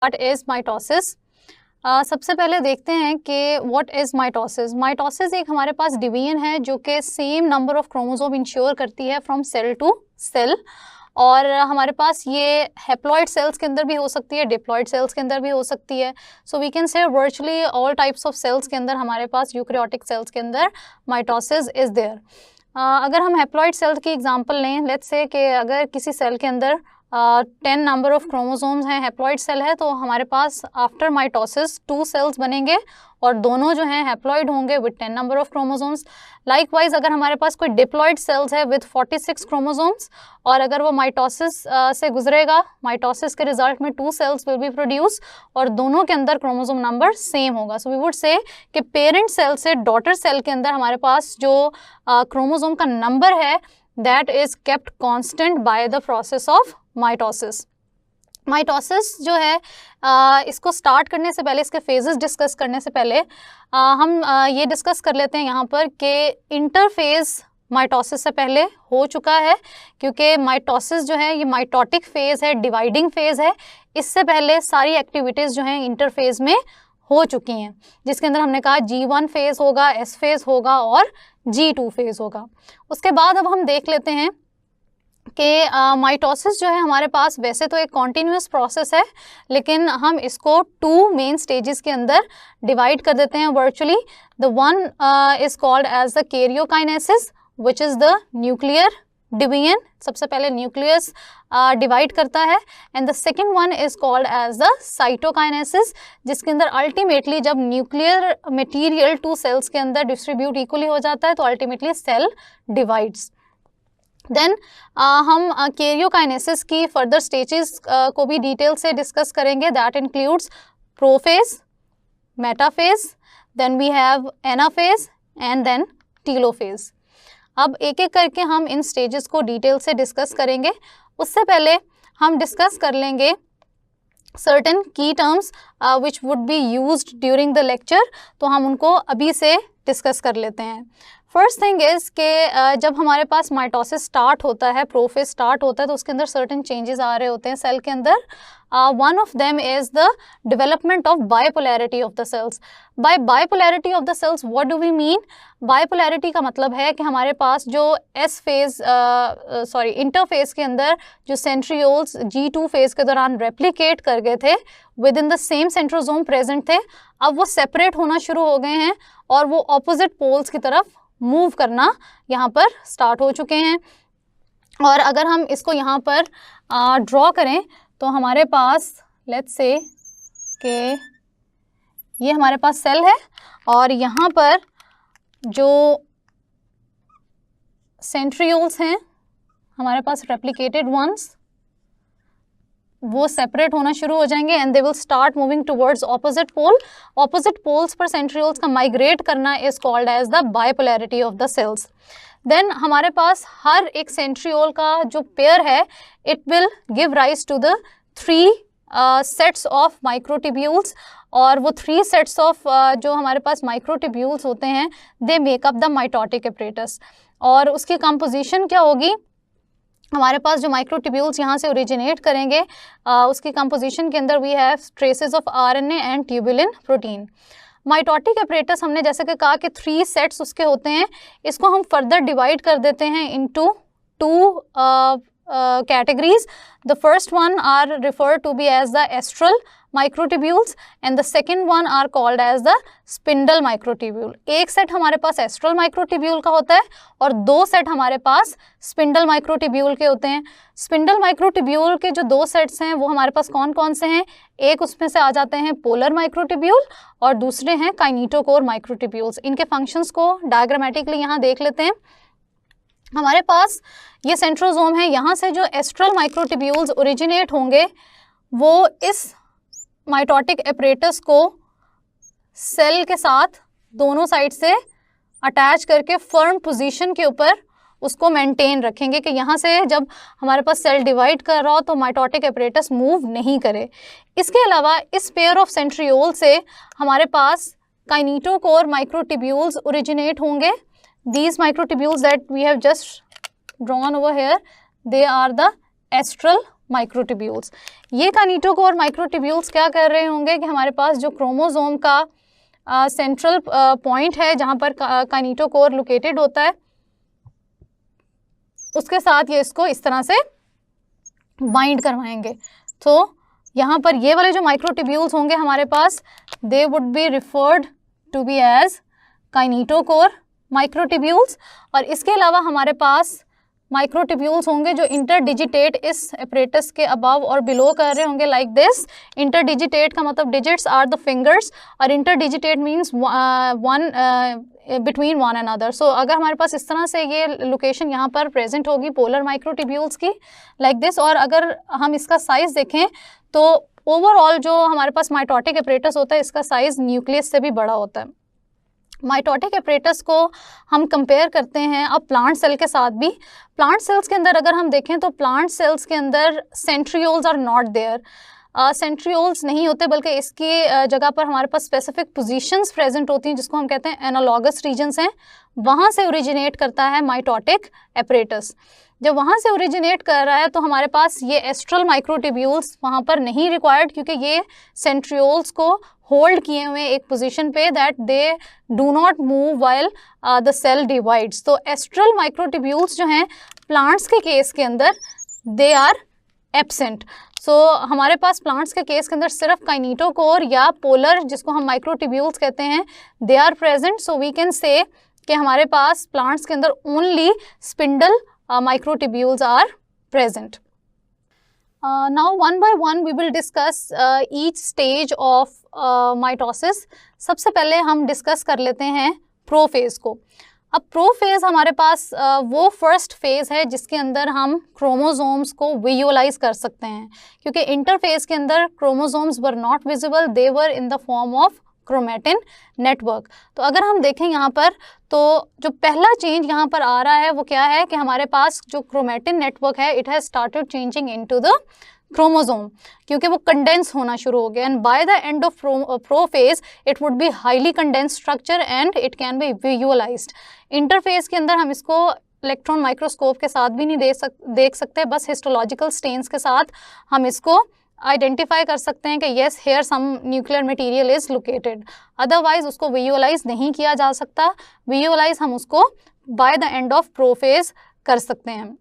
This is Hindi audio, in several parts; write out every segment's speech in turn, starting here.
What is mitosis. सबसे पहले देखते हैं कि व्हाट इज माइटोसिस। माइटोसिस एक हमारे पास डिवीजन है जो कि same number of chromosome ensure करती है फ्रॉम सेल टू सेल, और हमारे पास ये हैप्लॉइड सेल्स के अंदर भी हो सकती है, डिप्लॉइड सेल्स के अंदर भी हो सकती है। So we can say virtually all types of cells के अंदर हमारे पास यूकैरियोटिक सेल्स के अंदर माइटोसिस इज देयर। अगर हम हैप्लॉइड सेल की एग्जांपल लें, लेट्स से कि अगर किसी सेल के अंदर 10 नंबर ऑफ क्रोमोसोम्स हैं, हैप्लॉइड सेल है, तो हमारे पास आफ्टर माइटोसिस 2 सेल्स बनेंगे और दोनों जो हैं हैप्लॉइड होंगे with 10 number of chromosomes. Likewise अगर हमारे पास कोई डिप्लॉइड सेल्स है विद 46 क्रोमोसोम्स और अगर वो माइटोसिस से गुजरेगा, माइटोसिस के रिजल्ट में 2 सेल्स विल बी प्रोड्यूस और दोनों के अंदर क्रोमोसोम नंबर सेम होगा। सो वी वुड से कि पेरेंट सेल से डॉटर सेल के अंदर हमारे पास जो क्रोमोसोम का नंबर है that is kept constant by the process of mitosis. Mitosis जो है इसको स्टार्ट करने से पहले, इसके फेजेस डिस्कस करने से पहले हम ये डिस्कस कर लेते हैं यहाँ पर कि इंटरफेज माइटोसिस से पहले हो चुका है, क्योंकि माइटोसिस जो है ये माइटोटिक फेज़ है, डिवाइडिंग फेज़ है। इससे पहले सारी एक्टिविटीज़ जो हैं इंटरफेज में हो चुकी हैं, जिसके अंदर हमने कहा G1 फेज़ होगा, S फेज़ होगा और G2 फेज़ होगा। उसके बाद अब हम देख लेते हैं कि माइटोसिस जो है हमारे पास वैसे तो एक कॉन्टीन्यूअस प्रोसेस है, लेकिन हम इसको 2 मेन स्टेजेस के अंदर डिवाइड कर देते हैं virtually. The one is called as the karyokinesis which is the nuclear division. सबसे पहले न्यूक्लियस डिवाइड करता है, and the second one is called as the cytokinesis, जिसके अंदर अल्टीमेटली जब न्यूक्लियर मटेरियल 2 सेल्स के अंदर डिस्ट्रीब्यूट इक्वली हो जाता है तो अल्टीमेटली सेल डिवाइड्स। देन हम कैरियोकाइनेसिस की फर्दर स्टेजेस को भी डिटेल से डिस्कस करेंगे। That includes prophase, metaphase, then we have anaphase and then telophase. अब एक एक करके हम इन स्टेजेस को डिटेल से डिस्कस करेंगे। उससे पहले हम डिस्कस कर लेंगे सर्टेन की terms which would be used during the lecture, तो हम उनको अभी से डिस्कस कर लेते हैं। फर्स्ट थिंग इज़ कि जब हमारे पास माइटोसिस स्टार्ट होता है, प्रोफेज स्टार्ट होता है, तो उसके अंदर सर्टेन चेंजेस आ रहे होते हैं सेल के अंदर। One of them is the development of bipolarity of the cells. By bipolarity of the cells what do we mean? Bipolarity का मतलब है कि हमारे पास जो इंटरफेज के अंदर जो सेंट्रियोल्स G2 फेज के दौरान रेप्लिकेट कर गए थे, with in the same centrosome present थे, अब वो सेपरेट होना शुरू हो गए हैं और वो ऑपोजिट पोल्स की तरफ मूव करना यहाँ पर स्टार्ट हो चुके हैं। और अगर हम इसको यहाँ पर ड्रॉ करें तो हमारे पास लेट्स से कि ये हमारे पास सेल है और यहाँ पर जो सेंट्रियोल्स हैं हमारे पास रेप्लिकेटेड वंस, वो सेपरेट होना शुरू हो जाएंगे and they will start moving towards opposite pole. Opposite poles पर सेंट्रियोल्स का माइग्रेट करना is called as the bipolarity of the cells. Then हमारे पास हर एक सेंट्रियोल का जो पेयर है it will give rise to the 3 sets of microtubules, और वो 3 सेट्स ऑफ जो हमारे पास माइक्रोट्यूब्यूल्स होते हैं they make up the mitotic apparatus. और उसकी कंपोजिशन क्या होगी? हमारे पास जो माइक्रोट्यूब्यूल्स यहाँ से ओरिजिनेट करेंगे उसकी कंपोजिशन के अंदर we have traces of RNA and tubulin protein. Mitotic apparatus हमने जैसे कि कहा कि 3 सेट्स उसके होते हैं, इसको हम फर्दर डिवाइड कर देते हैं into 2 categories. The first one are referred to be as the astral microtubules and the second one are called as the spindle microtubule. एक सेट हमारे पास astral microtubule का होता है और 2 सेट हमारे पास spindle microtubule के होते हैं। spindle microtubule के जो 2 सेट्स हैं वो हमारे पास कौन कौन से हैं? एक उसमें से आ जाते हैं polar microtubule और दूसरे हैं kinetochore microtubules। इनके फंक्शंस को डायग्रामेटिकली यहाँ देख लेते हैं। हमारे पास ये सेंट्रोसोम है, यहाँ से जो एस्ट्रल माइक्रोट्यूब्यूल्स ओरिजिनेट होंगे वो इस माइटोटिक एपरेटस को सेल के साथ दोनों साइड से अटैच करके फर्म पोजीशन के ऊपर उसको मेंटेन रखेंगे कि यहाँ से जब हमारे पास सेल डिवाइड कर रहा हो तो माइटोटिक एपरेटस मूव नहीं करे। इसके अलावा इस पेयर ऑफ सेंट्रियोल से हमारे पास काइनेटोकोर माइक्रोट्यूब्यूल्स ओरिजिनेट होंगे। These microtubules that we have just drawn over here, they are the astral microtubules. ये काइनेटोकोर माइक्रोट्यूब्यूल्स क्या कर रहे होंगे कि हमारे पास जो क्रोमोसोम का सेंट्रल पॉइंट है जहाँ पर काइनेटोकोर लोकेटेड होता है, उसके साथ ये इसको इस तरह से बाइंड करवाएंगे। तो यहाँ पर ये वाले जो माइक्रोट्यूब्यूल्स होंगे हमारे पास, they would be referred to be as kinetochore microtubules. और इसके अलावा हमारे पास माइक्रोट्यूब्यूल्स होंगे जो इंटरडिजिटेट इस एपरेटस के अबव और बिलो कर रहे होंगे, लाइक दिस। इंटरडिजिटेट का मतलब डिजिट्स आर द फिंगर्स और interdigitate means one between one and other. So अगर हमारे पास इस तरह से ये लोकेशन यहाँ पर प्रेजेंट होगी पोलर माइक्रोट्यूब्यूल्स की, लाइक दिस। और अगर हम इसका साइज देखें तो ओवरऑल जो हमारे पास माइटोटिक एपरेटस होता है इसका साइज न्यूक्लियस से भी बड़ा होता है। माइटोटिक एपरेटस को हम कंपेयर करते हैं अब प्लांट सेल के साथ भी। प्लांट सेल्स के अंदर अगर हम देखें तो प्लांट सेल्स के अंदर centrioles are not there, centrioles नहीं होते, बल्कि इसकी जगह पर हमारे पास स्पेसिफिक पोजीशंस प्रेजेंट होती हैं जिसको हम कहते हैं एनालॉगस रीजन्स हैं। वहाँ से ओरिजिनेट करता है माइटोटिक एपरेटस। जब वहाँ से ओरिजिनेट कर रहा है तो हमारे पास ये एस्ट्रल माइक्रोट्यूब्यूल्स वहाँ पर नहीं रिक्वायर्ड, क्योंकि ये सेंट्रियोल्स को होल्ड किए हुए एक पोजीशन पे, that they do not move while the cell divides. तो एस्ट्रल माइक्रोट्यूब्यूल्स जो हैं प्लांट्स के केस के अंदर दे आर एब्सेंट। सो हमारे पास प्लांट्स के केस के अंदर सिर्फ काइनेटोकोर या पोलर, जिसको हम माइक्रोट्यूब्यूल्स कहते हैं, they are present. So we can say कि हमारे पास प्लांट्स के अंदर only spindle microtubules are present. Now one by one we will discuss each stage of mitosis. सबसे पहले हम डिस्कस कर लेते हैं प्रोफेज को। अब प्रोफेज हमारे पास वो फर्स्ट फेज है जिसके अंदर हम क्रोमोसोम्स को विजुअलाइज कर सकते हैं, क्योंकि इंटरफेज के अंदर chromosomes were not visible, they were in the form of chromatin network. तो अगर हम देखें यहाँ पर तो जो पहला चेंज यहाँ पर आ रहा है वो क्या है कि हमारे पास जो क्रोमेटिन नेटवर्क है it has started changing into the chromosome, क्योंकि वो कंडेंस होना शुरू हो गया। And bye the end of prophase it would be highly condense structure and it can be visualised. Interphase के अंदर हम इसको इलेक्ट्रॉन माइक्रोस्कोप के साथ भी नहीं देख सकते, बस हिस्टोलॉजिकल स्टेन्स के साथ हम इसको आइडेंटिफाई कर सकते हैं कि yes here some nuclear material is located. Otherwise उसको विजुअलाइज नहीं किया जा सकता। विजुअलाइज हम उसको by the end of prophase कर सकते हैं।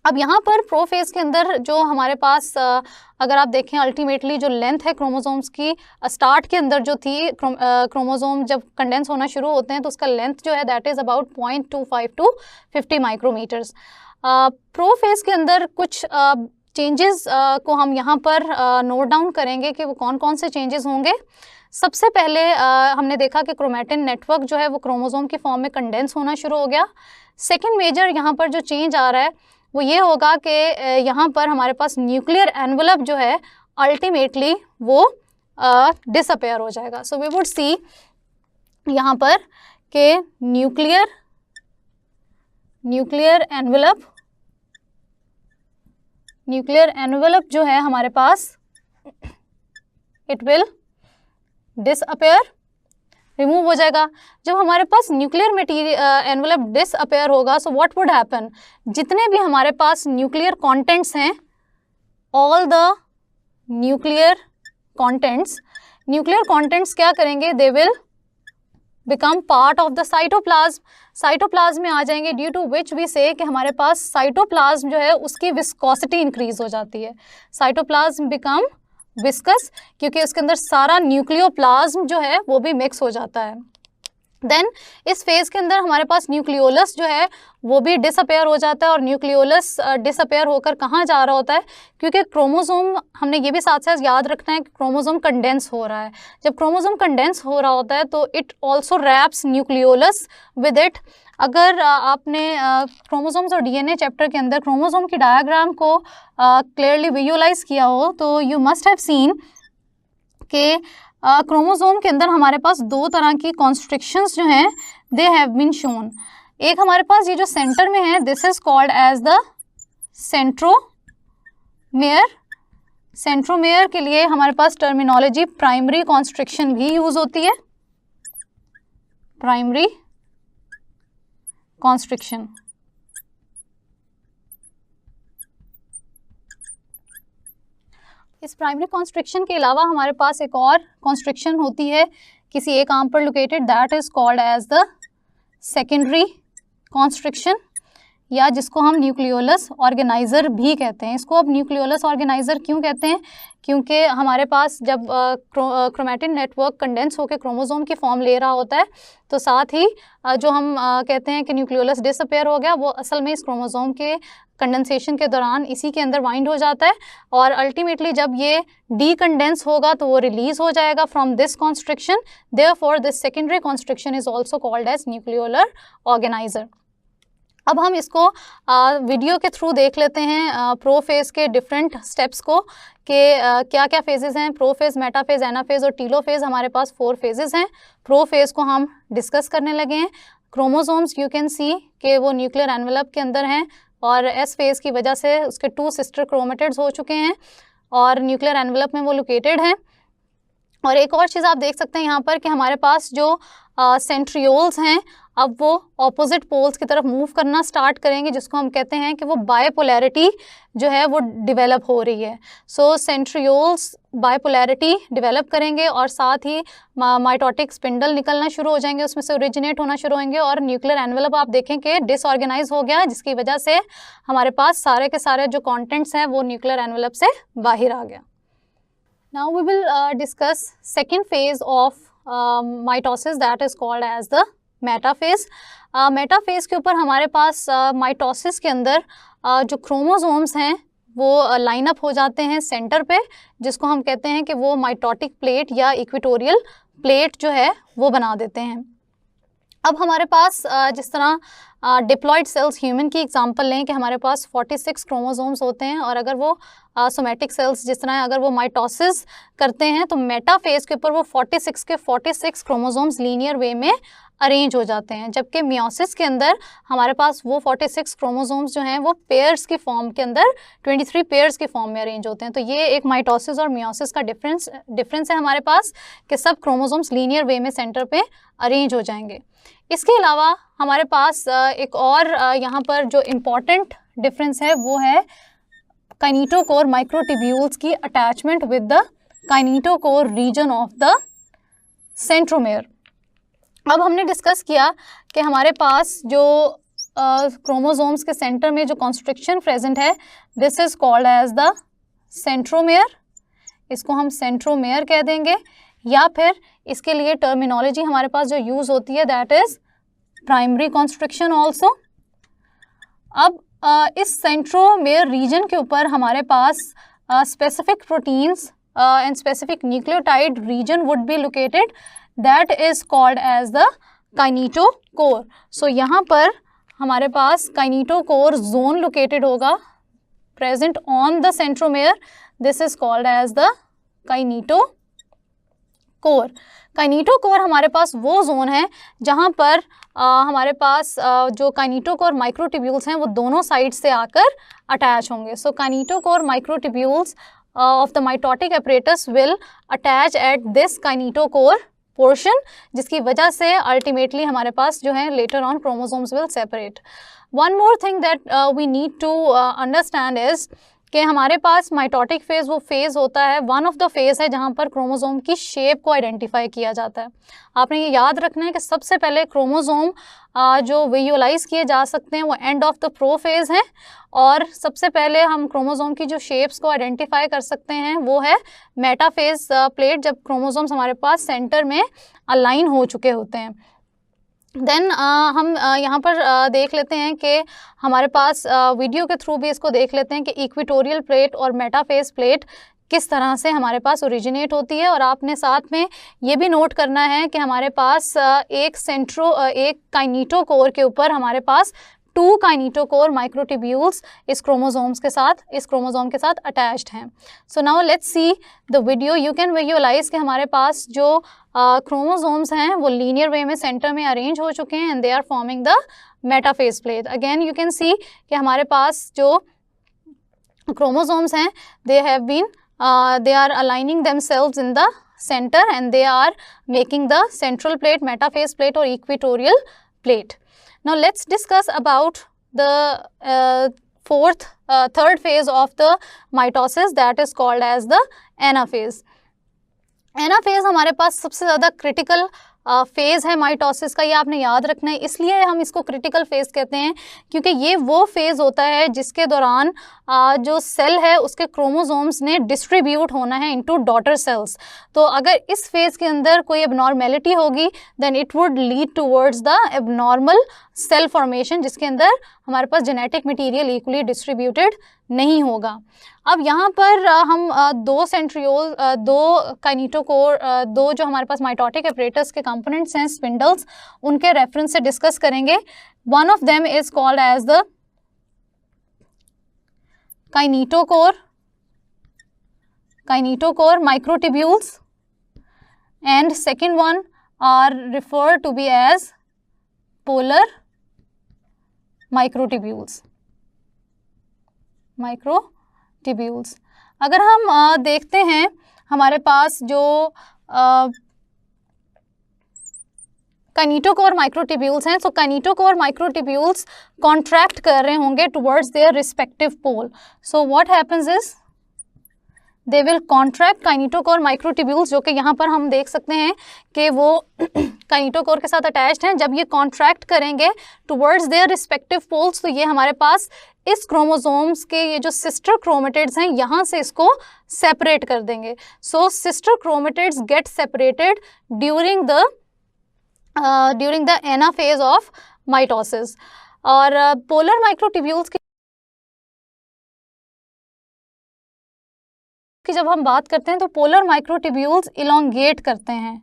अब यहाँ पर प्रोफेज के अंदर जो हमारे पास अगर आप देखें अल्टीमेटली जो लेंथ है क्रोमोसोम्स की, स्टार्ट के अंदर जो थी क्रोमोसोम जब कंडेंस होना शुरू होते हैं तो उसका लेंथ जो है that is about 0.25 to 50 micrometres. Prophase के अंदर कुछ चेंजेस को हम यहाँ पर नोट डाउन करेंगे कि वो कौन कौन से चेंजेस होंगे। सबसे पहले हमने देखा कि क्रोमेटिन नेटवर्क जो है वो क्रोमोसोम की फॉर्म में कंडेंस होना शुरू हो गया। सेकंड मेजर यहाँ पर जो चेंज आ रहा है वो ये होगा कि यहाँ पर हमारे पास न्यूक्लियर एनवलप जो है अल्टीमेटली वो डिसअपेयर हो जाएगा। सो वी वुड सी यहाँ पर कि न्यूक्लियर एनवलप जो है हमारे पास इट विल डिसअपेयर, रिमूव हो जाएगा। जब हमारे पास न्यूक्लियर मटेरियल एनवलप डिसअपेयर होगा सो व्हाट वुड हैपन, जितने भी हमारे पास न्यूक्लियर कंटेंट्स हैं, ऑल द न्यूक्लियर कंटेंट्स क्या करेंगे, they will become part of the cytoplasm. Cytoplasm में आ जाएंगे, ड्यू टू विच वी से कि हमारे पास साइटोप्लाज्म जो है उसकी विस्कोसिटी इंक्रीज हो जाती है। साइटोप्लाज्म बिकम विस्कस क्योंकि उसके अंदर सारा न्यूक्लियोप्लाज्म जो है वो भी मिक्स हो जाता है। देन इस फेज़ के अंदर हमारे पास न्यूक्लियोलस जो है वो भी डिसअपेयर हो जाता है। और न्यूक्लियोलस डिसअपेयर होकर कहाँ जा रहा होता है, क्योंकि क्रोमोसोम, हमने ये भी साथ साथ याद रखना है कि क्रोमोसोम कंडेंस हो रहा है। जब क्रोमोसोम कंडेंस हो रहा होता है तो it also wraps nucleolus with it. अगर आपने क्रोमोसोम्स और डीएनए चैप्टर के अंदर क्रोमोसोम की डायग्राम को क्लियरली विजुअलाइज किया हो तो यू मस्ट हैव सीन कि क्रोमोसोम के अंदर हमारे पास दो तरह की कॉन्स्ट्रिक्शंस जो हैं दे हैव बीन शोन। एक हमारे पास ये जो सेंटर में है this is called as the centromere. Centromere के लिए हमारे पास टर्मिनोलॉजी प्राइमरी कॉन्स्ट्रिक्शन भी यूज होती है, प्राइमरी कॉन्स्ट्रिक्शन। इस प्राइमरी कॉन्स्ट्रिक्शन के अलावा हमारे पास एक और कॉन्स्ट्रिक्शन होती है किसी एक आर्म पर located, that is called as the secondary constriction, या जिसको हम न्यूक्लियोलस ऑर्गेनाइजर भी कहते हैं। इसको अब न्यूक्लियोलस ऑर्गेनाइजर क्यों कहते हैं? क्योंकि हमारे पास जब क्रोमैटिन नेटवर्क कंडेंस होकर क्रोमोसोम की फॉर्म ले रहा होता है तो साथ ही जो हम कहते हैं कि न्यूक्लियोलस डिसअपेयर हो गया, वो असल में इस क्रोमोसोम के कंडेंसेशन के दौरान इसी के अंदर वाइंड हो जाता है और अल्टीमेटली जब ये डीकंडेंस होगा तो वो रिलीज हो जाएगा from this constriction. Therefore this secondary constriction is also called as nucleolar organiser. अब हम इसको वीडियो के थ्रू देख लेते हैं प्रोफेज के डिफरेंट स्टेप्स को कि क्या क्या फेजेस हैं। प्रोफेज, मेटाफेज, एनाफेज और टीलोफेज, हमारे पास 4 फेजेस हैं। प्रोफेज को हम डिस्कस करने लगे हैं। क्रोमोसोम्स यू कैन सी कि वो न्यूक्लियर एनवेलप के अंदर हैं और एस फेज की वजह से उसके 2 सिस्टर क्रोमेटिड्स हो चुके हैं और न्यूक्लियर एनवेलप में वो लोकेटेड हैं। और एक और चीज़ आप देख सकते हैं यहाँ पर कि हमारे पास जो सेंट्रियोल्स हैं अब वो ऑपोजिट पोल्स की तरफ मूव करना स्टार्ट करेंगे, जिसको हम कहते हैं कि वो बायपोलैरिटी जो है वो डेवलप हो रही है। सो सेंट्रियोल्स बायपोलैरिटी डेवलप करेंगे और साथ ही माइटोटिक स्पिंडल निकलना शुरू हो जाएंगे, उसमें से ओरिजिनेट होना शुरू होंगे और न्यूक्लियर एनवेलप आप देखें कि डिसऑर्गेनाइज हो गया, जिसकी वजह से हमारे पास सारे के सारे जो कॉन्टेंट्स हैं वो न्यूक्लियर एनवेलप से बाहर आ गया। Now we will discuss second phase of mitosis, that is called as the metaphase. Metaphase के ऊपर हमारे पास माइटोसिस के अंदर जो क्रोमोसोम्स हैं वो लाइन अप हो जाते हैं सेंटर पे, जिसको हम कहते हैं कि वो माइटोटिक प्लेट या इक्वेटोरियल प्लेट जो है वो बना देते हैं। अब हमारे पास जिस तरह डिप्लॉयड सेल्स ह्यूमन की एग्जांपल लें कि हमारे पास 46 क्रोमोसोम्स होते हैं और अगर वो सोमेटिक सेल्स जिस तरह अगर वो माइटोसिस करते हैं तो मेटाफेज के ऊपर वो 46 के 46 क्रोमोसोम्स लीनियर वे में अरेंज हो जाते हैं, जबकि मियोसिस के अंदर हमारे पास वो 46 क्रोमोसोम्स जो हैं वो पेयर्स की फॉर्म के अंदर 23 पेयर्स की फॉर्म में अरेंज होते हैं। तो ये एक माइटोसिस और मियोसिस का डिफरेंस है हमारे पास कि सब क्रोमोसोम्स लीनियर वे में सेंटर पे अरेंज हो जाएंगे। इसके अलावा हमारे पास एक और यहाँ पर जो इम्पॉर्टेंट डिफरेंस है वो है काइनेटोकोर माइक्रोट्यूब्यूल्स की attachment with the kinetochore region of the centromere. अब हमने डिस्कस किया कि हमारे पास जो क्रोमोसोम्स के सेंटर में जो कॉन्स्ट्रिक्शन प्रेजेंट है this is called as the centromere, इसको हम सेंट्रोमेयर कह देंगे, या फिर इसके लिए टर्मिनोलॉजी हमारे पास जो यूज़ होती है that is primary constriction also. अब इस सेंट्रोमेयर रीजन के ऊपर हमारे पास specific proteins and specific nucleotide region would be located, that is called as the kinetochore. So यहाँ पर हमारे पास काइनेटोकोर जोन लोकेटेड होगा present on the centromere, this is called as the kinetochore. Kinetochore हमारे पास वो जोन है जहाँ पर हमारे पास जो काइनेटोकोर माइक्रोट्यूब्यूल्स हैं वो दोनों साइड से आकर अटैच होंगे। So kinetochore microtubules of the mitotic apparatus will attach at this kinetochore portion, जिसकी वजह से अल्टीमेटली हमारे पास जो है later on chromosomes will separate. One more thing that we need to understand is कि हमारे पास माइटोटिक फेज़ वो फेज़ होता है, वन ऑफ द फेज़ है जहाँ पर क्रोमोसोम की शेप को आइडेंटिफाई किया जाता है। आपने ये याद रखना है कि सबसे पहले क्रोमोसोम जो विजुअलाइज किए जा सकते हैं वो end of the pro phase हैं, और सबसे पहले हम क्रोमोसोम की जो शेप्स को आइडेंटिफाई कर सकते हैं वो है मेटाफेज प्लेट, जब क्रोमोसोम्स हमारे पास सेंटर में अलाइन हो चुके होते हैं। देन हम यहाँ पर देख लेते हैं कि हमारे पास वीडियो के थ्रू भी इसको देख लेते हैं कि इक्वेटोरियल प्लेट और मेटाफेज प्लेट किस तरह से हमारे पास ओरिजिनेट होती है। और आपने साथ में ये भी नोट करना है कि हमारे पास एक काइनेटोकोर के ऊपर हमारे पास 2 काइनेटोकोर माइक्रोट्यूब्यूल्स इस क्रोमोसोम के साथ अटैच्ड हैं। So now let's see the video. You can visualise कि हमारे पास जो क्रोमोसोम्स हैं वो लीनियर वे में सेंटर में अरेंज हो चुके हैं and they are forming the metaphase plate. Again you can see कि हमारे पास जो क्रोमोसोम्स हैं they are aligning themselves in the center and they are making the central plate, metaphase plate or equatorial plate. Now let's discuss about the third phase of the mitosis, that is called as the anaphase. Anaphase हमारे पास सबसे ज़्यादा क्रिटिकल फेज़ है माइटोसिस का, ये आपने याद रखना है। इसलिए हम इसको क्रिटिकल फेज़ कहते हैं क्योंकि ये वो फेज़ होता है जिसके दौरान जो सेल है उसके क्रोमोसोम्स ने डिस्ट्रीब्यूट होना है इनटू डॉटर सेल्स। तो अगर इस फेज़ के अंदर कोई एबनॉर्मेलिटी होगी then it would lead towards the abnormal cell formation, जिसके अंदर हमारे पास जेनेटिक मटीरियल इक्वली डिस्ट्रीब्यूटेड नहीं होगा। अब यहाँ पर हम दो काइनेटोकोर, दो जो हमारे पास माइटोटिक एपरेटस के कंपोनेंट्स हैं स्पिंडल्स, उनके रेफरेंस से डिस्कस करेंगे। One of them is called as the kinetochore microtubules and second one are referred to be as polar microtubules. अगर हम देखते हैं हमारे पास जो काइनेटोकोर माइक्रोट्यूब्यूल्स हैं, तो काइनेटोकोर माइक्रोट्यूब्यूल्स कॉन्ट्रैक्ट कर रहे होंगे towards their respective pole. So what happens is they will contract kinetochore microtubules, जो कि यहाँ पर हम देख सकते हैं कि वो काइनेटोकोर के साथ अटैच्ड हैं। जब ये कॉन्ट्रैक्ट करेंगे टुवर्ड्स देयर रिस्पेक्टिव पोल्स, तो ये हमारे पास इस क्रोमोसोम्स के ये जो सिस्टर क्रोमेटिड्स हैं यहाँ से इसको सेपरेट कर देंगे। So sister chromatids get separated during the anaphase of mitosis. और पोलर माइक्रोट्यूब्यूल्स की जब हम बात करते हैं तो पोलर माइक्रोट्यूब्यूल्स इलोंगेट करते हैं।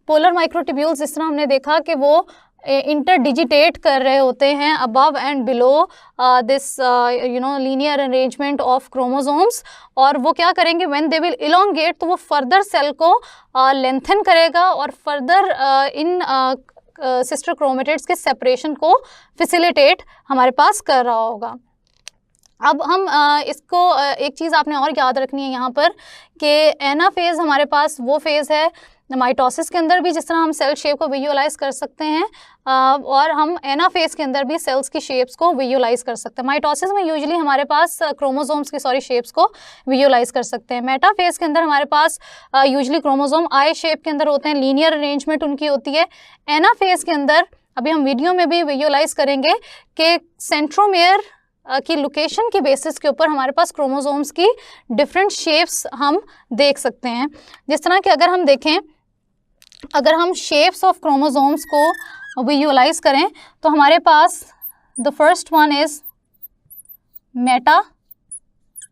पोलर माइक्रोट्यूब्यूल्स इस तरह हमने देखा कि वो इंटरडिजिटेट कर रहे होते हैं above and below this linear arrangement of chromosomes, और वो क्या करेंगे व्हेन दे विल इलोंगेट, तो वो फर्दर सेल को लेंथन करेगा और फर्दर इन सिस्टर क्रोमेटिड्स के सेपरेशन को फैसिलिटेट हमारे पास कर रहा होगा। अब हम इसको एक चीज़ आपने और याद रखनी है यहाँ पर कि एनाफेज हमारे पास वो फेज़ है माइटोसिस के अंदर भी जिस तरह हम सेल शेप को विजुअलाइज कर सकते हैं, और हम एनाफेज के अंदर भी सेल्स की शेप्स को विजुअलाइज कर सकते हैं। माइटोसिस में यूजुअली हमारे पास क्रोमोसोम्स की शेप्स को विजुअलाइज कर सकते हैं। मेटाफेज के अंदर हमारे पास यूजुअली क्रोमोसोम आई शेप के अंदर होते हैं, लीनियर अरेंजमेंट उनकी होती है। एनाफेज के अंदर अभी हम वीडियो में भी विजुअलाइज करेंगे कि सेंट्रोमेयर की लोकेशन की बेसिस के ऊपर हमारे पास क्रोमोसोम्स की डिफरेंट शेप्स हम देख सकते हैं। जिस तरह कि अगर हम देखें, अगर हम शेप्स ऑफ क्रोमोसोम्स को विजुअलाइज करें तो हमारे पास the first one is Meta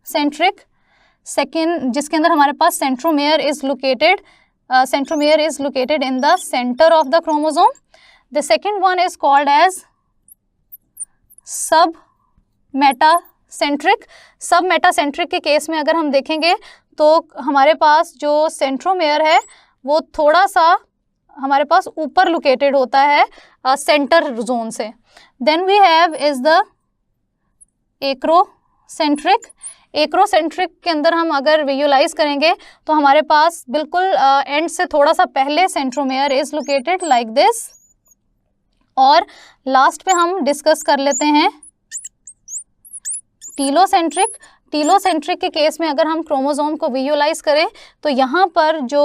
centric, second जिसके अंदर हमारे पास centromere is located in the centre of the chromosome. The second one is called as submetacentric. Submetacentric के केस में अगर हम देखेंगे तो हमारे पास जो सेंट्रोमेयर है वो थोड़ा सा हमारे पास ऊपर लोकेटेड होता है सेंटर जोन से। Then we have is the acrocentric. Acrocentric के अंदर हम अगर विजुअलाइज करेंगे तो हमारे पास बिल्कुल एंड से थोड़ा सा पहले centromere is located like this. और लास्ट पे हम डिस्कस कर लेते हैं टीलोसेंट्रिक। टीलोसेंट्रिक के केस में अगर हम क्रोमोसोम को विजुअलाइज करें तो यहाँ पर जो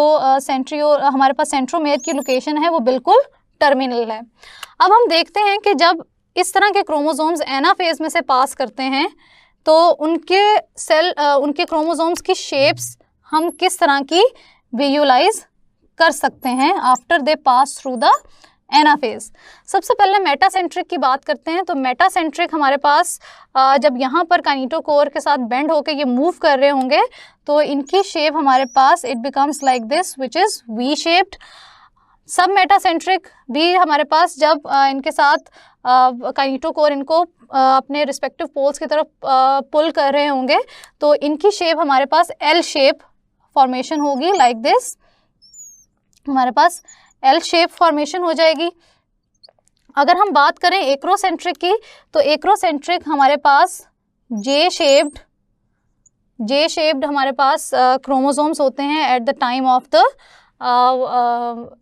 हमारे पास सेंट्रोमेयर की लोकेशन है वो बिल्कुल टर्मिनल है। अब हम देखते हैं कि जब इस तरह के क्रोमोसोम्स एनाफेज में से पास करते हैं तो उनके क्रोमोसोम्स की शेप्स हम किस तरह की विजुअलाइज कर सकते हैं after they pass through the anaphase. सबसे पहले मेटासेंट्रिक की बात करते हैं। तो मेटासेंट्रिक हमारे पास जब यहाँ पर काइनेटोकोर के साथ बेंड होकर ये मूव कर रहे होंगे तो इनकी शेप हमारे पास it becomes like this which is V shaped. Submetacentric भी हमारे पास जब इनके साथ काइनेटोकोर इनको अपने रिस्पेक्टिव पोल्स की तरफ पुल कर रहे होंगे तो इनकी शेप हमारे पास एल शेप फॉर्मेशन होगी लाइक दिस। हमारे पास एल शेप फॉर्मेशन हो जाएगी। अगर हम बात करें एक्रोसेंट्रिक की तो एक्रोसेंट्रिक हमारे पास जे शेप्ड हमारे पास क्रोमोसोम्स होते हैं at the time of the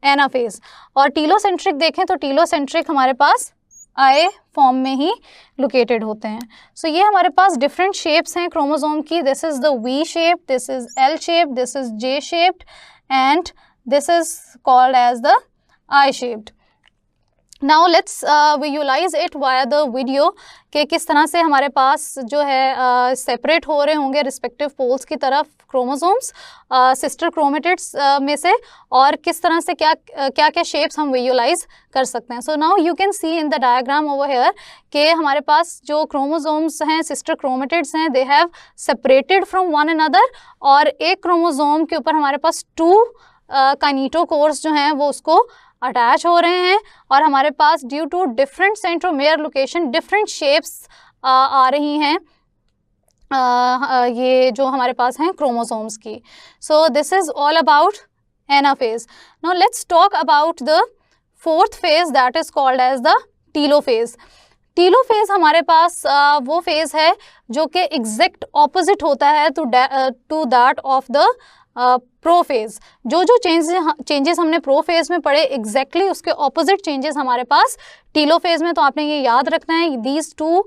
anaphase. और टीलोसेंट्रिक देखें तो टीलोसेंट्रिक हमारे पास आई फॉर्म में ही लोकेटेड होते हैं। सो ये हमारे पास डिफरेंट शेप्स हैं क्रोमोसोम की। This is the V shape, this is L shape, this is J shaped and this is called as the I shaped. Now let's visualise it via the video कि किस तरह से हमारे पास जो है सेपरेट हो रहे होंगे रिस्पेक्टिव पोल्स की तरफ क्रोमोसोम्स सिस्टर क्रोमेटिड्स में से, और किस तरह से क्या क्या शेप्स हम विजुअलाइज कर सकते हैं। So now you can C in the diagram over here कि हमारे पास जो क्रोमोसोम्स हैं सिस्टर क्रोमेटिड्स हैं, they have separated from one another, और एक क्रोमोसोम के ऊपर हमारे पास 2 काइनेटोकोर्स जो हैं वो उसको अटैच हो रहे हैं, और हमारे पास due to different centromere location different shapes आ रही हैं ये जो हमारे पास हैं क्रोमोसोम्स की। So this is all about anaphase. Now let's talk about the 4th phase that is called as the telophase. Telophase हमारे पास वो फेज है जो कि एग्जैक्ट ऑपोजिट होता है to that of the prophase. जो चेंजेस हमने प्रोफेज में पढ़े एग्जैक्टली उसके ऑपोजिट चेंजेस हमारे पास टीलोफेज में। तो आपने ये याद रखना है, these 2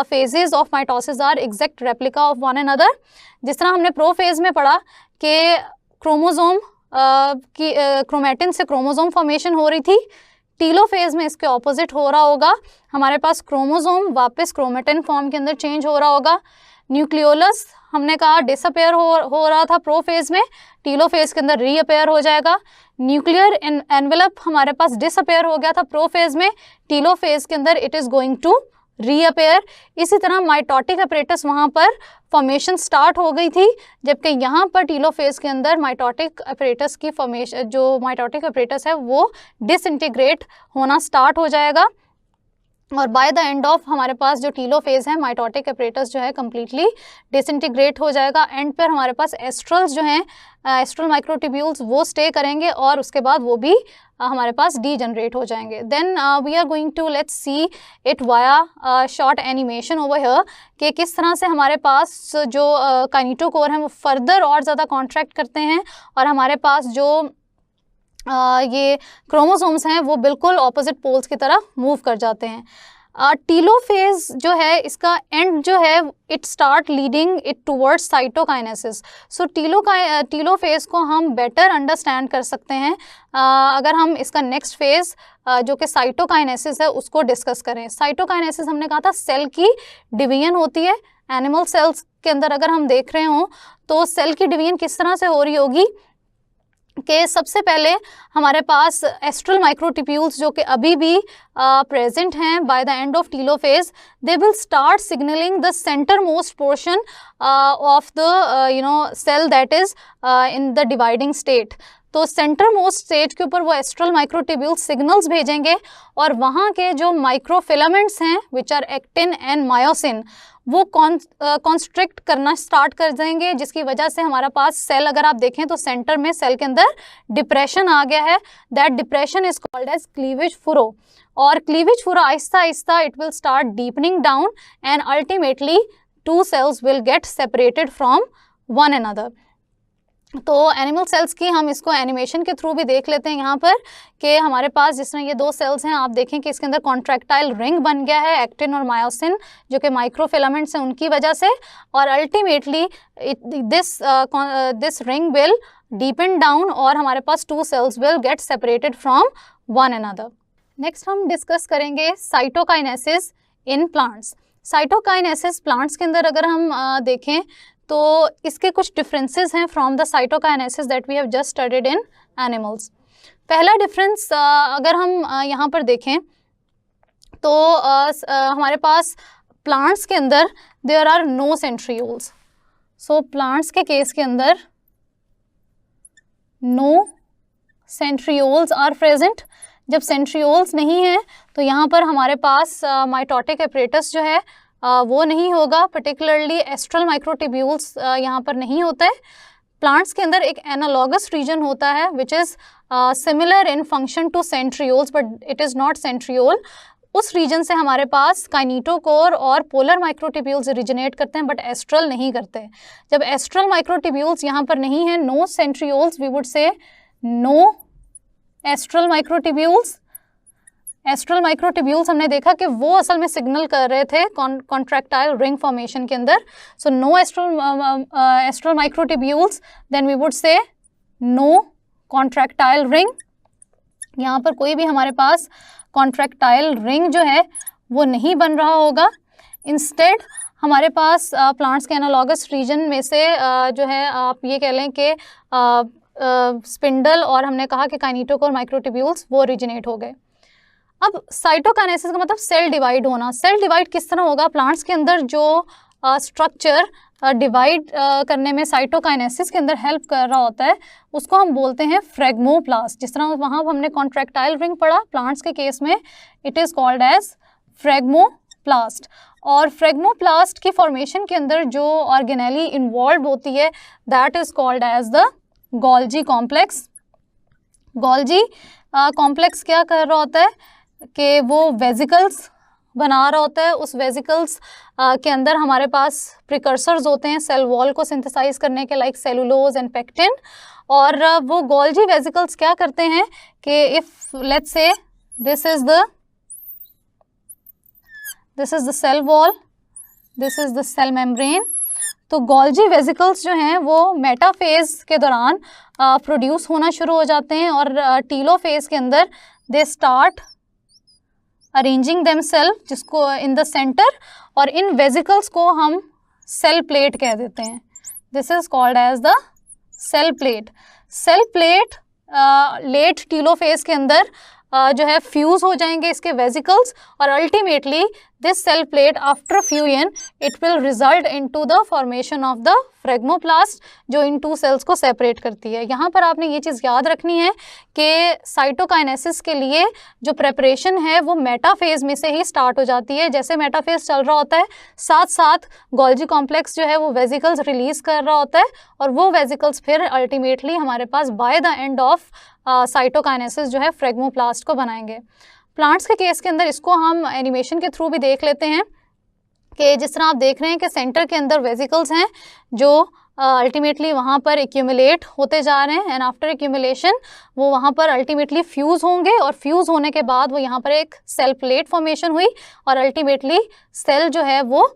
phases of mitosis are exact replica of one another. जिस तरह हमने प्रोफेज में पढ़ा कि क्रोमोसोम की क्रोमेटिन से क्रोमोसोम फॉर्मेशन हो रही थी, टीलोफेज में इसके ऑपोजिट हो रहा होगा। हमारे पास क्रोमोसोम वापस क्रोमेटिन फॉर्म के अंदर चेंज हो रहा होगा। न्यूक्लियोलस हमने कहा डिसअपेयर हो रहा था प्रोफेज में, टीलोफेज के अंदर रीअपेयर हो जाएगा। न्यूक्लियर एनवेलप हमारे पास डिसअपेयर हो गया था प्रोफेज में, टीलोफेज के अंदर it is going to reappear. इसी तरह माइटोटिक अपरेटस वहाँ पर फॉर्मेशन स्टार्ट हो गई थी, जबकि यहाँ पर टीलोफेज के अंदर माइटोटिक अपरेटस की फॉर्मेशन, जो माइटोटिक अपरेटस है वो डिसइंटीग्रेट होना स्टार्ट हो जाएगा, और बाय द एंड ऑफ हमारे पास जो टीलोफेज है माइटोटिक अपरेटस जो है कम्प्लीटली डिसइंटीग्रेट हो जाएगा। एंड पर हमारे पास एस्ट्रल्स जो हैं एस्ट्रल माइक्रोट्यूब्यूल्स वो स्टे करेंगे, और उसके बाद वो भी हमारे पास डीजनरेट हो जाएंगे। Then we are going to let's see it via short animation over here कि किस तरह से हमारे पास जो काइनेटोकोर हैं वो फर्दर और ज़्यादा कॉन्ट्रैक्ट करते हैं, और हमारे पास जो ये क्रोमोसोम्स हैं वो बिल्कुल ऑपोजिट पोल्स की तरफ मूव कर जाते हैं। टीलोफेज जो है इसका एंड जो है it start leading it towards cytokinesis. So telophase को हम बेटर अंडरस्टैंड कर सकते हैं अगर हम इसका नेक्स्ट फेज जो कि साइटोकाइनेसिस है उसको डिस्कस करें। साइटोकाइनेसिस हमने कहा था सेल की डिवीजन होती है। एनिमल सेल्स के अंदर अगर हम देख रहे हों तो सेल की डिवीजन किस तरह से हो रही होगी कि सबसे पहले हमारे पास एस्ट्रल माइक्रोट्यूब्यूल्स जो कि अभी भी प्रेजेंट हैं by the end of telophase, they will start signalling the centre most portion of the cell that is in the dividing state. तो सेंटर मोस्ट स्टेज के ऊपर वो एस्ट्रल माइक्रोट्यूब्यूल्स सिग्नल्स भेजेंगे, और वहाँ के जो माइक्रोफिलामेंट्स हैं which are actin and myosin वो कॉन्स्ट्रिक्ट करना स्टार्ट कर देंगे, जिसकी वजह से हमारा पास सेल अगर आप देखें तो सेंटर में सेल के अंदर डिप्रेशन आ गया है। That depression is called as cleavage furrow, और क्लीवेज फुरो आहिस्ता आहिस्ता it will start deepening down and ultimately 2 cells will get separated from one another. तो एनिमल सेल्स की हम इसको एनिमेशन के थ्रू भी देख लेते हैं यहाँ पर कि हमारे पास जिस तरह ये 2 सेल्स हैं, आप देखें कि इसके अंदर कॉन्ट्रैक्टाइल रिंग बन गया है एक्टिन और मायोसिन जो कि माइक्रोफिलामेंट्स हैं उनकी वजह से, और ultimately this ring will deepen down और हमारे पास 2 cells will get separated from one another. Next हम डिस्कस करेंगे cytokinesis in plants. Cytokinesis plants के अंदर अगर हम देखें तो इसके कुछ डिफरेंसेस हैं from the cytokinesis that we have just studied in animals. पहला डिफरेंस अगर हम यहाँ पर देखें तो हमारे पास प्लांट्स के अंदर there are no centrioles. So plants के केस के अंदर नो सेंट्रियोल्स आर प्रेजेंट। जब सेंट्रियोल्स नहीं हैं तो यहाँ पर हमारे पास माइटोटिक अपरेटस जो है वो नहीं होगा, पर्टिकुलरली एस्ट्रल माइक्रोट्यूब्यूल्स यहाँ पर नहीं होता है। प्लांट्स के अंदर एक एनालॉगस रीजन होता है which is similar in function to centrioles but it is not centriole. उस रीजन से हमारे पास काइनेटोकोर और पोलर माइक्रोट्यूब्यूल्स ओरिजिनेट करते हैं बट एस्ट्रल नहीं करते। जब एस्ट्रल माइक्रोट्यूब्यूल्स यहाँ पर नहीं है, no centrioles, we would say no astral microtubules astral microtubules हमने देखा कि वो असल में सिग्नल कर रहे थे कॉन्ट्रैक्टाइल रिंग फॉर्मेशन के अंदर. So no astral microtubules, then we would say no contractile ring. यहाँ पर कोई भी हमारे पास कॉन्ट्रैक्टाइल रिंग जो है वो नहीं बन रहा होगा. इंस्टेड हमारे पास प्लांट्स के एनालॉगस रीजन में से जो है आप ये कह लें कि स्पिंडल और हमने कहा कि काइनेटोकोर माइक्रोट्यूब्यूल्स वो ओरिजिनेट हो गए. अब साइटोकाइनेसिस का मतलब सेल डिवाइड होना. सेल डिवाइड किस तरह होगा? प्लांट्स के अंदर जो स्ट्रक्चर डिवाइड करने में साइटोकाइनेसिस के अंदर हेल्प कर रहा होता है उसको हम बोलते हैं फ्रेगमोप्लास्ट. जिस तरह वहाँ हमने कॉन्ट्रैक्टाइल रिंग पढ़ा, प्लांट्स के केस में इट इज़ कॉल्ड एज फ्रेगमोप्लास्ट. और फ्रेगमोप्लास्ट की फॉर्मेशन के अंदर जो ऑर्गेनेली इन्वॉल्व होती है that is called as the Golgi complex. Golgi complex क्या कर रहा होता है कि वो वेजिकल्स बना रहा होता है. उस वेजिकल्स के अंदर हमारे पास प्रिकर्सर्स होते हैं सेल वॉल को सिंथेसाइज करने के, लाइक सेलुलोज एंड पेक्टिन. और वो गोल्जी वेजिकल्स क्या करते हैं कि if let's say this is the cell wall, this is the cell membrane. तो गोल्जी वेजिकल्स जो हैं वो मेटाफेज के दौरान प्रोड्यूस होना शुरू हो जाते हैं और टीलोफेज के अंदर दे स्टार्ट अरेंजिंग देमसेल्फ, जिसको इन द सेंटर, और इन वेजिकल्स को हम सेल प्लेट कह देते हैं. This is called as the cell plate. Cell plate late telophase के अंदर जो है फ्यूज़ हो जाएंगे इसके वेजिकल्स, और ultimately this cell plate after fusion it will result into the formation of the phragmoplast जो इन टू सेल्स को सेपरेट करती है. यहाँ पर आपने ये चीज़ याद रखनी है कि साइटोकाइनेसिस के लिए जो प्रेपरेशन है वो मेटाफेज में से ही स्टार्ट हो जाती है. जैसे मेटाफेज चल रहा होता है साथ साथ गोल्जी कॉम्प्लेक्स जो है वो वेजिकल्स रिलीज़ कर रहा होता है, और वो वेजिकल्स फिर अल्टीमेटली हमारे पास by the end of cytokinesis जो है फ्रेगमोप्लास्ट को बनाएंगे. प्लांट्स के केस के अंदर इसको हम एनिमेशन के थ्रू भी देख लेते हैं कि जिस तरह आप देख रहे हैं कि सेंटर के अंदर वेजिकल्स हैं जो अल्टीमेटली वहाँ पर एक्यूमुलेट होते जा रहे हैं, एंड आफ्टर एक्यूमुलेशन वो वहाँ पर अल्टीमेटली फ्यूज़ होंगे, और फ्यूज़ होने के बाद वो यहाँ पर एक सेल प्लेट फॉर्मेशन हुई, और अल्टीमेटली सेल जो है वो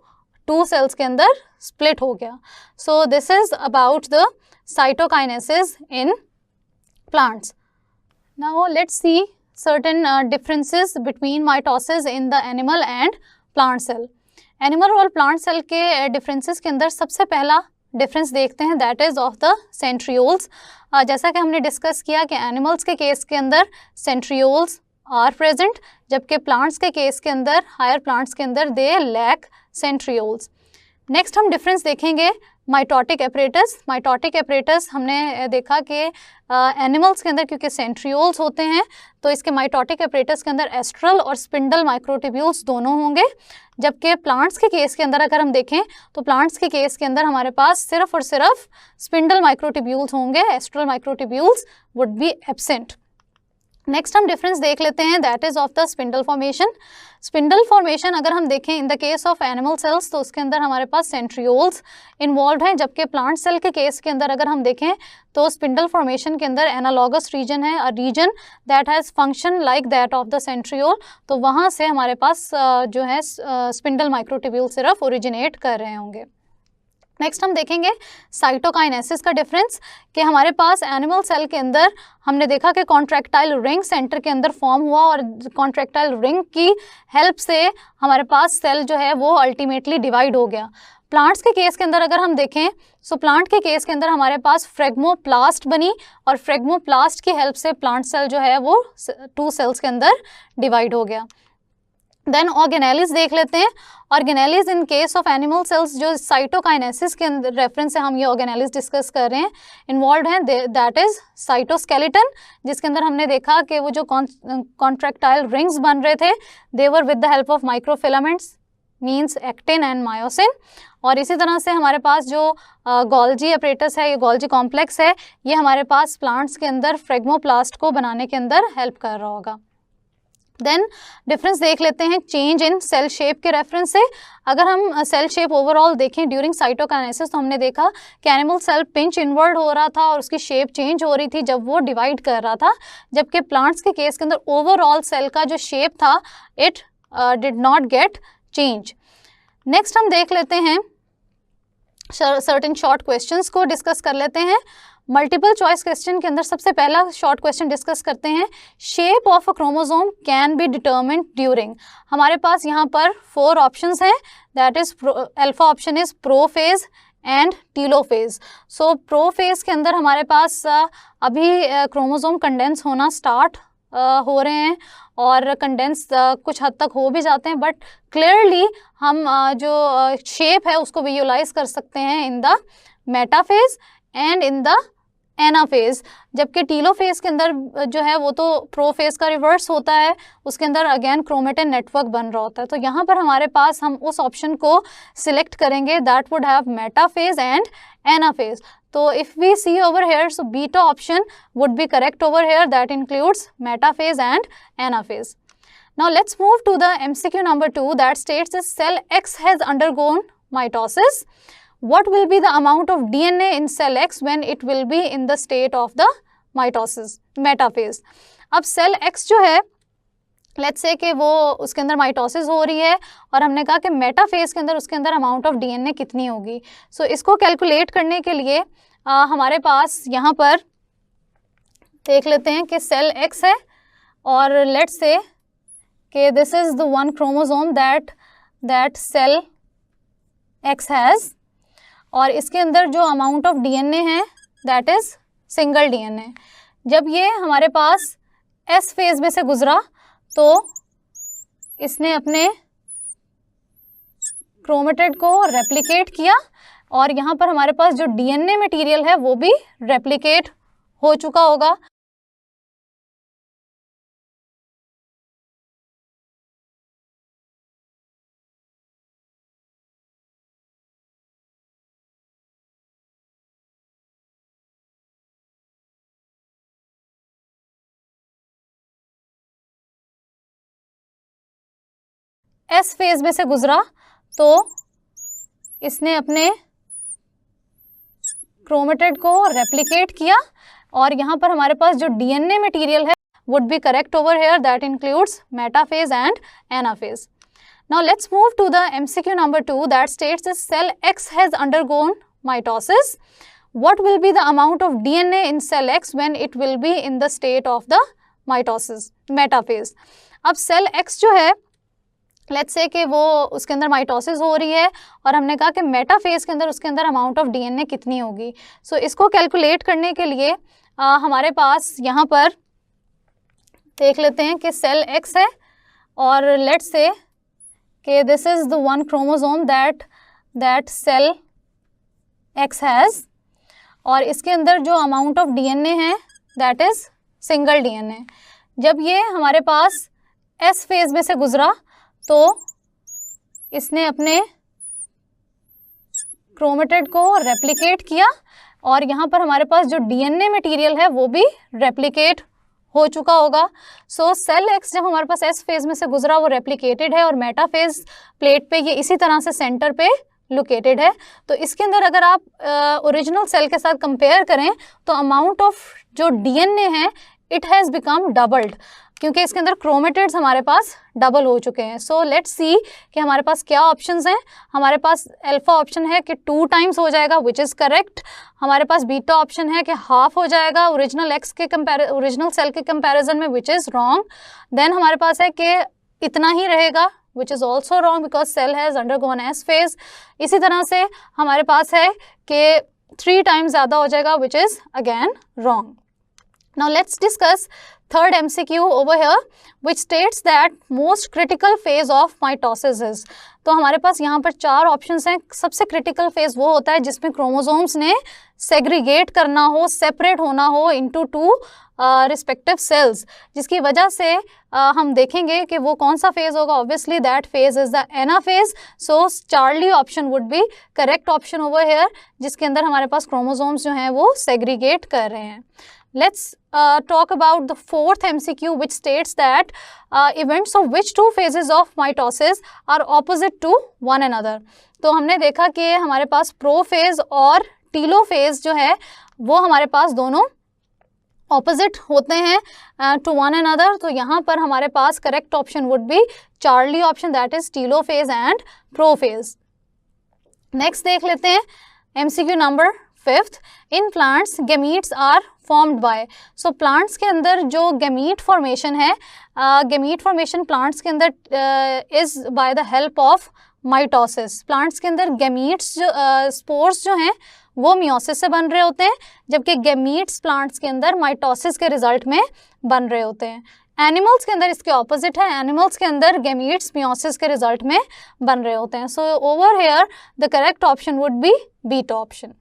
2 सेल्स के अंदर स्प्लिट हो गया. So this is about the cytokinesis in plants. Now let's see certain differences between mitosis in the animal and plant cell. Animal और plant cell के differences के अंदर सबसे पहला difference देखते हैं that is of the centrioles. जैसा कि हमने discuss किया कि animals के case के अंदर centrioles are present, जबकि plants के case के अंदर higher plants के अंदर they lack centrioles. नेक्स्ट हम डिफरेंस देखेंगे माइटोटिक एपरेटस. माइटोटिक एपरेटस हमने देखा कि एनिमल्स के अंदर क्योंकि सेंट्रियोल्स होते हैं तो इसके माइटोटिक एपरेटस के अंदर एस्ट्रल और स्पिंडल माइक्रोट्यूब्यूल्स दोनों होंगे, जबकि प्लांट्स के केस के अंदर अगर हम देखें तो प्लांट्स के केस के अंदर हमारे पास सिर्फ और सिर्फ स्पिंडल माइक्रोट्यूब्यूल्स होंगे, astral microtubules would be absent. Next हम डिफरेंस देख लेते हैं that is of the spindle formation. Spindle formation अगर हम देखें in the case of animal cells तो उसके अंदर हमारे पास सेंट्रियोल्स इन्वॉल्व हैं, जबकि प्लांट सेल के केस के अंदर अगर हम देखें तो स्पिंडल फॉर्मेशन के अंदर एनालॉगस रीजन है, a region that has function like that of the centriole. तो वहाँ से हमारे पास जो है स्पिंडल माइक्रोट्यूब्यूल सिर्फ ओरिजिनेट कर रहे होंगे. नेक्स्ट हम देखेंगे साइटोकाइनेसिस का डिफरेंस कि हमारे पास एनिमल सेल के अंदर हमने देखा कि कॉन्ट्रैक्टाइल रिंग सेंटर के अंदर फॉर्म हुआ, और कॉन्ट्रैक्टाइल रिंग की हेल्प से हमारे पास सेल जो है वो अल्टीमेटली डिवाइड हो गया. प्लांट्स के केस के अंदर अगर हम देखें सो प्लांट के केस के अंदर हमारे पास फ्रेगमोप्लास्ट बनी, और फ्रेगमोप्लास्ट की हेल्प से प्लांट सेल जो है वो 2 सेल्स के अंदर डिवाइड हो गया. देन ऑर्गेनेलिस देख लेते हैं. Organelles in case of animal cells जो साइटोकाइनेसिस के अंदर रेफरेंस से हम ये ऑर्गेनेलिस डिस्कस कर रहे हैं इन्वॉल्व हैं, दैट इज़ साइटोस्केलेटन, जिसके अंदर हमने देखा कि वो जो कॉन्ट्रैक्टाइल रिंग्स बन रहे थे they were with the help of microfilaments means actin and myosin. और इसी तरह से हमारे पास जो गोल्जी एपरेटस है, ये गोल्जी कॉम्प्लेक्स है, ये हमारे पास प्लांट्स के अंदर फ्रेगमोप्लास्ट को बनाने के अंदर हेल्प कर रहा होगा. देन डिफरेंस देख लेते हैं चेंज इन सेल शेप के रेफरेंस से। अगर हम सेल शेप ओवरऑल देखें ड्यूरिंग साइटोकाइनेसिस तो हमने देखा कि एनिमल सेल पिंच इनवर्ड हो रहा था और उसकी शेप चेंज हो रही थी जब वो डिवाइड कर रहा था, जबकि प्लांट्स के केस के अंदर ओवरऑल सेल का जो शेप था it did not get change. Next हम देख लेते हैं सर्टेन शॉर्ट क्वेश्चंस को डिस्कस कर लेते हैं। मल्टीपल चॉइस क्वेश्चन के अंदर सबसे पहला शॉर्ट क्वेश्चन डिस्कस करते हैं, shape of a chromosome can be determined during. हमारे पास यहाँ पर 4 ऑप्शंस हैं, that is alpha option is prophase and telophase. So prophase के अंदर हमारे पास अभी क्रोमोसोम कंडेंस होना स्टार्ट हो रहे हैं और कंडेंस कुछ हद तक हो भी जाते हैं, बट क्लियरली हम जो शेप है उसको विजुअलाइज कर सकते हैं in the metaphase and in the anaphase. जबकि टीलोफेज के अंदर जो है वो तो प्रोफेज का रिवर्स होता है, उसके अंदर अगेन क्रोमेटिन नेटवर्क बन रहा होता है। तो यहाँ पर हमारे पास हम उस ऑप्शन को सिलेक्ट करेंगे that would have metaphase and anaphase. तो if we see over here, so beta option would be correct over here, that includes metaphase and anaphase. Now let's move to the MCQ number 2 that states that cell X has undergone mitosis. What will be the amount of DNA in cell X when it will be in the state of the mitosis metaphase? अब cell X जो है लेट्स से कि वो उसके अंदर माइटोसिस हो रही है और हमने कहा कि मेटाफेज के अंदर उसके अंदर अमाउंट ऑफ DNA कितनी होगी। सो इसको कैलकुलेट करने के लिए हमारे पास यहाँ पर देख लेते हैं कि सेल X है और लेट्स से कि this is the one chromosome that cell X has, और इसके अंदर जो अमाउंट ऑफ DNA है दैट इज सिंगल DNA। जब ये हमारे पास S फेज में से गुजरा तो इसने अपने क्रोमेटिड को रेप्लिकेट किया और यहाँ पर हमारे पास जो DNA मटेरियल है वो भी रेप्लिकेट हो चुका होगा। S फेज में से गुजरा तो इसने अपने क्रोमेटिड को रेप्लिकेट किया और यहाँ पर हमारे पास जो DNA मटेरियल है would be correct over here, that includes metaphase and anaphase. Now let's move to the MCQ number 2 that states that cell X has undergone mitosis. What will be the amount of DNA in cell X when it will be in the state of the mitosis metaphase? अब सेल X जो है लेट्स से कि वो उसके अंदर माइटोसिस हो रही है और हमने कहा कि मेटाफेज के अंदर उसके अंदर अमाउंट ऑफ DNA कितनी होगी। सो इसको कैलकुलेट करने के लिए हमारे पास यहाँ पर देख लेते हैं कि सेल X है और लेट्स से कि this is the one chromosome that cell X has, और इसके अंदर जो अमाउंट ऑफ DNA है दैट इज सिंगल DNA। जब ये हमारे पास S फेज में से गुजरा तो इसने अपने क्रोमेटिड को रेप्लिकेट किया और यहाँ पर हमारे पास जो DNA मटेरियल है वो भी रेप्लिकेट हो चुका होगा। सो सेल X जब हमारे पास S फेज में से गुजरा वो रेप्लिकेटेड है और मेटाफेज प्लेट पे ये इसी तरह से सेंटर पे लोकेटेड है। तो इसके अंदर अगर आप ओरिजिनल सेल के साथ कंपेयर करें तो अमाउंट ऑफ जो DNA है इट हैज़ बिकम डबल्ड, क्योंकि इसके अंदर क्रोमेटिड्स हमारे पास डबल हो चुके हैं। सो लेट्स सी कि हमारे पास क्या ऑप्शंस हैं। हमारे पास अल्फा ऑप्शन है कि 2 टाइम्स हो जाएगा विच इज़ करेक्ट। हमारे पास बीटा ऑप्शन है कि हाफ हो जाएगा ओरिजिनल सेल के कंपैरिजन में विच इज़ रॉन्ग। देन हमारे पास है कि इतना ही रहेगा which is also wrong because cell has undergone S phase. इसी तरह से हमारे पास है कि 3 टाइम्स ज़्यादा हो जाएगा which is again wrong. Now let's discuss third MCQ over here which states that most critical phase of mitosis is. तो हमारे पास यहाँ पर 4 ऑप्शंस हैं। सबसे क्रिटिकल फेज वो होता है जिसमें क्रोमोसोम्स ने सेग्रीगेट करना हो, सेपरेट होना हो इनटू 2 रिस्पेक्टिव सेल्स, जिसकी वजह से हम देखेंगे कि वो कौन सा फेज होगा। Obviously that phase is the anaphase. So Charlie option would be correct option over here, जिसके अंदर हमारे पास क्रोमोसोम्स जो हैं वो सेग्रीगेट कर रहे हैं। Let's talk about the fourth MCQ, which states that events of which two phases of mitosis are opposite to one another. तो हमने देखा कि हमारे पास प्रोफेज और टीलोफेज जो है वो हमारे पास दोनों ऑपोजिट होते हैं टू वन अनदर. तो यहाँ पर हमारे पास correct option would be Charlie option, that is telophase and prophase. Next देख लेते हैं MCQ number 5th. In plants gametes are formed by. So plants के अंदर जो गैमीट फॉर्मेशन है, गैमीट फॉर्मेशन प्लांट्स के अंदर is by the help of mitosis. Plants के अंदर गैमीट्स जो स्पोर्स जो हैं वो मियोसिस से बन रहे होते हैं, जबकि गैमीट्स प्लांट्स के अंदर माइटोसिस के रिजल्ट में बन रहे होते हैं. एनिमल्स के अंदर इसके ऑपोजिट है. एनिमल्स के अंदर गैमीट्स मियोसिस के रिजल्ट में बन रहे होते हैं. So over here the correct option would B beta option.